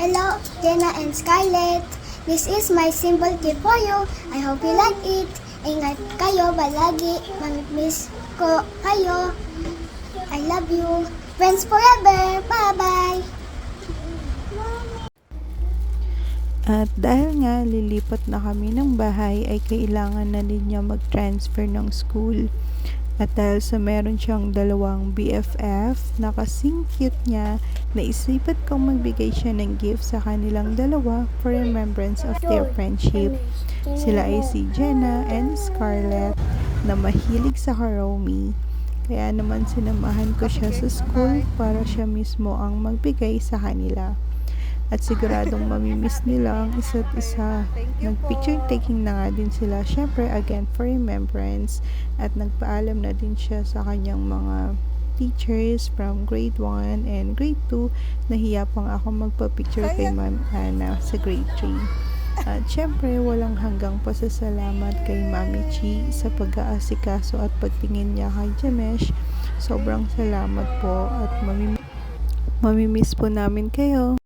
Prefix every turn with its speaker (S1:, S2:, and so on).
S1: Hello, Jenna and Scarlett. This is my simple gift for you. I hope you like it. Ingat kayo palagi. Mamimiss ko kayo. I love you. Friends forever. Bye-bye.
S2: At dahil nga lilipat na kami ng bahay ay kailangan na din niya mag-transfer ng school. At dahil sa meron siyang dalawang BFF na kasing cute niya, naisipan kong magbigay siya ng gift sa kanilang dalawa for remembrance of their friendship. Sila ay si Jenna and Scarlett na mahilig sa Karomi. Kaya naman sinamahan ko siya sa school para siya mismo ang magbigay sa kanila. At siguradong mamimiss nila ang isa't isa. Nag-picture taking na nga din sila, syempre again for remembrance. At nagpaalam na din siya sa kanyang mga teachers from grade 1 and grade 2. Nahiya pang ako magpa-picture kay Ma'am Ana sa grade 3. At syempre walang hanggang pasasalamat kay Mami Chi sa pag-aasikaso at pagtingin niya kay Jamesh. Sobrang salamat po at mamimiss po namin kayo.